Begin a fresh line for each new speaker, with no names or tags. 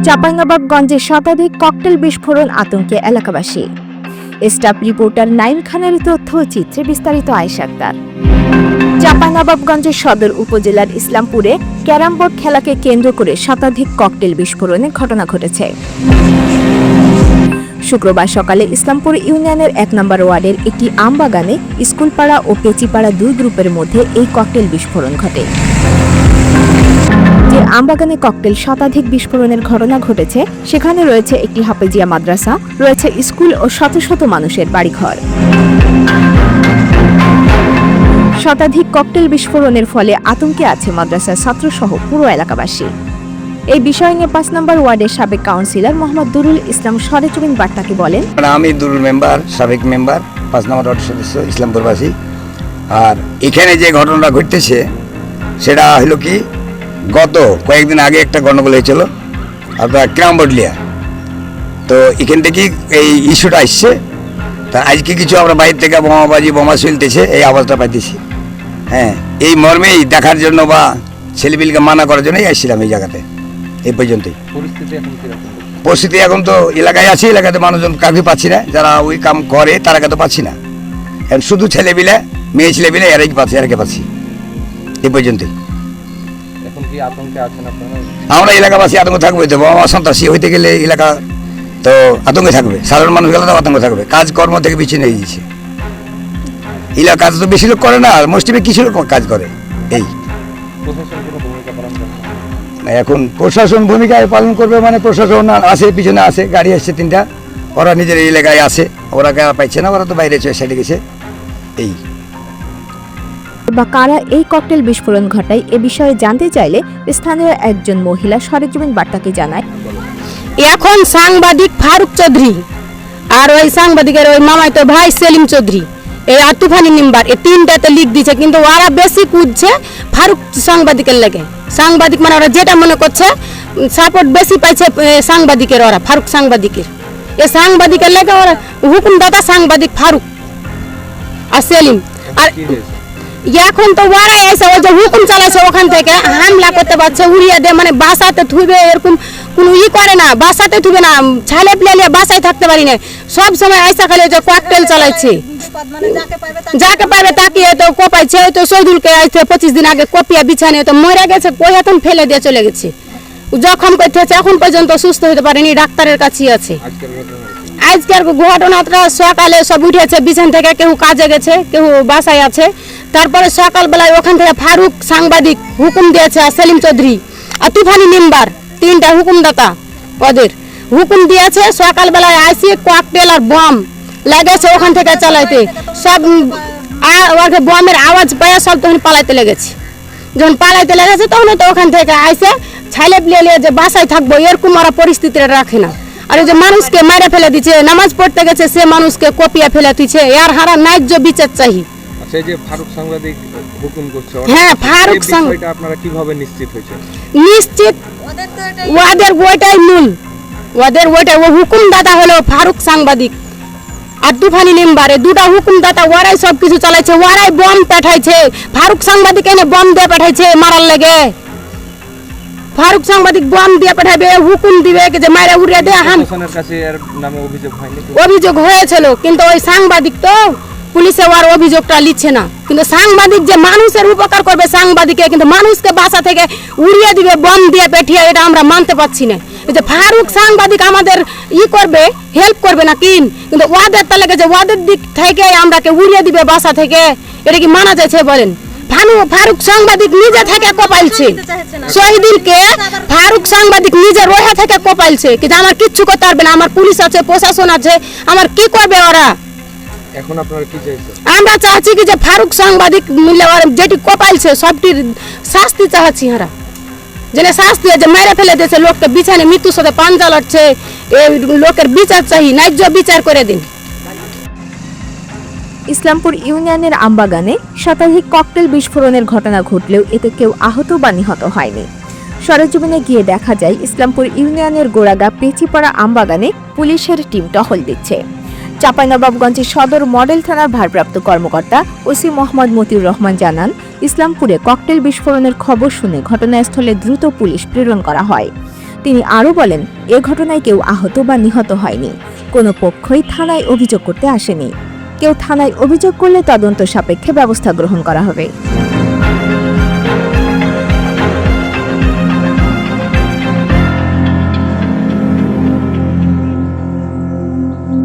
চাঁপাইনবাবগঞ্জে শতাধিক ককটেল বিস্ফোরণ আতঙ্কে এলাকাবাসী। স্টাফ রিপোর্টার নাইম খানের তথ্য চিত্রে বিস্তারিত আয়েশা আক্তার। চাঁপাইনবাবগঞ্জের সদর উপজেলার ইসলামপুরে ক্যারাম বোর্ড খেলাকে কেন্দ্র করে শতাধিক ককটেল বিস্ফোরণের ঘটনা ঘটেছে। শুক্রবার সকালে ইসলামপুর ইউনিয়নের ১ নম্বর ওয়ার্ডের একটি আমবাগানে স্কুলপাড়া ও পেচিপাড়া দুই গ্রুপের মধ্যে এই ককটেল বিস্ফোরণ ঘটে। যে আমবাগানে ককটেল শতাধিক বিস্ফোরণের ঘটনা ঘটেছে সেখানে রয়েছে একটি হাফেজিয়া মাদ্রাসা, রয়েছে স্কুল ও শত শত মানুষের বাড়িঘর। শতাধিক ককটেল বিস্ফোরণের ফলে আতঙ্কে আছে মাদ্রাসার ছাত্রসহ পুরো এলাকাবাসী। এই বিষয় নিয়ে ৫ নম্বর ওয়ার্ডের সাবেক কাউন্সিলর মোহাম্মদ দুরুল ইসলাম সরেজমিন বার্তাকে বলেন,
আমি দুরুল মেম্বার, সাবেক মেম্বার, ৫ নম্বর ওয়ার্ড সদস্য, ইসলামপুরবাসী। আর এখানে যে ঘটনাটা ঘটতেছে সেটা হলো কি, গত কয়েকদিন আগে একটা গণ্ডগোল হয়েছিল আপনার ক্যারাম বোর্ড লিয়া। তো এখান থেকে এই ইস্যুটা আসছে। তা আজকে কিছু আমরা বাইরে থেকে বোমাবাজি বোমা চলতেছে, এই আওয়াজটা পাইতেছি। হ্যাঁ, এই মর্মেই দেখার জন্য বা ছেলেপিলকে মানা করার জন্যই আসছিলাম এই জায়গাতে। এই পর্যন্তই পরিস্থিতি এখন তো এলাকায় আছে, এলাকাতে মানুষজন কাউকে পাচ্ছি না, যারা ওই কাম করে তারা তো পাচ্ছি না। এখন শুধু ছেলেপিলে, মেয়ে ছেলেপিলে এরাই পাচ্ছি, এরাকে পাচ্ছি। এই পর্যন্তই। আমরা এলাকাবাসী আতঙ্ক থাকবে তো, বোমা সন্ত্রাসী হইতে গেলে এলাকা তো আতঙ্কে থাকবে, সাধারণ মানুষগুলো তো আতঙ্ক থাকবে। কাজকর্ম থেকে বিচ্ছিন্ন হয়ে গেছে। এলাকা কাজ তো বেশি লোক করে না, মুষ্টিমে কিছু লোক কাজ করে। এই এখন প্রশাসন ভূমিকায় পালন করবে, মানে প্রশাসন আছে, পিছনে আছে, গাড়ি আসছে 3টা, ওরা নিজের এলাকায় আছে, ওরা পাইছে না, ওরা তো বাইরে সাইডে গেছে। এই
বা কারা এই ককটেল বিস্ফোরণ ঘটায় এ বিষয়ে জানতে চাইলে স্থানীয় একজন মহিলা সরেজমিন বার্তাকে জানায়,
এখন সাংবাদিক ফারুক চৌধুরী আর ওই সাংবাদিকের ওই মামাতো ভাই সেলিম চৌধুরী, এই আর তুফানি মেম্বার, এই 3টাতে লিখ দিচ্ছে। কিন্তু ওরা বেশি কুদছে ফারুক সাংবাদিকের লেগে। সাংবাদিক মানে ওরা যেটা মনে করছে সাপোর্ট বেশি পাইছে সাংবাদিকের, ওরা ফারুক সাংবাদিকের। এই সাংবাদিকের লেগে ওরা হুকুমদাতা সাংবাদিক ফারুক আর সেলিম। আর এখন তো ওরাই এসে ওই যে হুকুম চালাচ্ছে ওখান থেকে হামলা করতে পারছে, উড়িয়ে দেয়, মানে বাসাতে থুবে, এরকম কোনো করে না, বাসাতে থুবে না, ছালে প্লেলিয়ে বাসায় থাকতে পারি না। সব সময় আইসা খালি যে ককটেল চালাইছে, যাকে পাবে তাকে তো কোপাইছে। তো শহীদুলকে আইছে 25 দিন আগে কপিয়া বিছানে তো মরে গেছে, কই এখন ফেলে দিয়ে চলে গেছে, জখম করতে হচ্ছে, এখন পর্যন্ত সুস্থ হতে পারেনি, ডাক্তারের কাছেই আছে। আজকের ঘটনাটা সকালে সব উঠেছে বিছান থেকে, কেউ কাজে গেছে, কেউ বাসায় আছে। তারপরে সকালবেলায় ওখান থেকে ফারুক সাংবাদিক হুকুম দিয়েছে, আর সেলিম চৌধুরী আর তুফানি মেম্বার, 3টা হুকুমদাতা ওদের হুকুম দিয়েছে। সকালবেলায় আসি ককটেল আর বম লেগেছে ওখান থেকে চালাইতে, সব বমের আওয়াজ পেয়ে সব তখন পালাইতে লেগেছে। যখন পালাইতে লেগেছে তখন তো ওখান থেকে আইসে ছাইলে প্লেলে যে বাসায় থাকবো এরকম ওরা পরিস্থিতি রাখে না। আর যে মানুষকে মারে ফেলে দিচ্ছে, নামাজ পড়তে গেছে সে মানুষকে কপিয়া ফেলে দিচ্ছে, এর হারা ন্যায্য বিচার চাই।
আচ্ছা, যে ফারুক সাংবাদিক হুকুম করছে,
হ্যাঁ ফারুক সাংবাদিক,
আপনারা কিভাবে নিশ্চিত হয়েছে?
নিশ্চিত ওদের ওইটাই মূল, ওদের ওইটাই, ও হুকুমদাতা হলো ফারুক সাংবাদিক আর তুফানি মেম্বার, 2টা হুকুমদাতা, ওরাই সব কিছু চালাইছে, ওরাই বম পাঠাইছে। ফারুক সাংবাদিক এনে বম দিয়ে পাঠাইছে মারার লেগে। ফারুক সাংবাদিক বম দিয়ে পাঠাবে, হুকুম দিবে যে মারা উড়িয়ে দে। অভিযোগ হয়েছিল, কিন্তু ওই সাংবাদিক তো পুলিশে ওর অভিযোগটা লিখছে না। কিন্তু সাংবাদিক যে মানুষের উপকার করবে, সাংবাদিকে কিন্তু মানুষকে বাসা থেকে উড়িয়ে দিবে বম দিয়ে পেঠিয়ে, এটা আমরা মানতে পারছি না। যে ফারুক সাংবাদিক আমাদের করবে, হেল্প করবে না, কিন্তু ওদের তাহলে যে ওদের দিক থেকে আমরাকে উড়িয়ে দিবে বাসা থেকে, এটা কি মানা যাচ্ছে বলেন? ফারুক সাংবাদিক নিজে থেকে কোপাইছে শহীদুলকে, ফারুক সাংবাদিক নিজে রোহা থেকে কোপাইছে, কিন্তু আমার কিচ্ছু করতে পারবে না, আমার পুলিশ আছে, প্রশাসন আছে, আমার কি করবে ওরা?
এখন আপনারা কি চাইছেন?
আমরা চাচ্ছি কি যে ফারুক সাংবাদিক মিলে যেটি কোপাইছে সবটির শাস্তি চাচ্ছি। হারা যেন শাস্তি, যে মেরে ফেলে দিয়েছে লোককে বিছানে মৃত্যুর সাথে পাঞ্জা লড়ছে, এই লোকের বিচার চাই, ন্যায্য বিচার করে দিন।
ইসলামপুর ইউনিয়নের আমবাগানে শতাধিক ককটেল বিস্ফোরণের ঘটনা ঘটলেও এতে কেউ আহত বা নিহত হয়নি। সরেজমিনে গিয়ে দেখা যায় ইসলামপুর ইউনিয়নের গোড়াগা পেচিপাড়া আমবাগানে পুলিশের টিম টহল দিচ্ছে। চাঁপাইনবাবগঞ্জের সদর মডেল থানার ভারপ্রাপ্ত কর্মকর্তা ওসি মোহাম্মদ মতিউর রহমান জানান, ইসলামপুরে ককটেল বিস্ফোরণের খবর শুনে ঘটনাস্থলে দ্রুত পুলিশ প্রেরণ করা হয়। তিনি আরও বলেন, এ ঘটনায় কেউ আহত বা নিহত হয়নি। কোনো পক্ষই থানায় অভিযোগ করতে আসেনি। কেউ থানায় অভিযোগ করলে তদন্ত সাপেক্ষে ব্যবস্থা গ্রহণ করা হবে।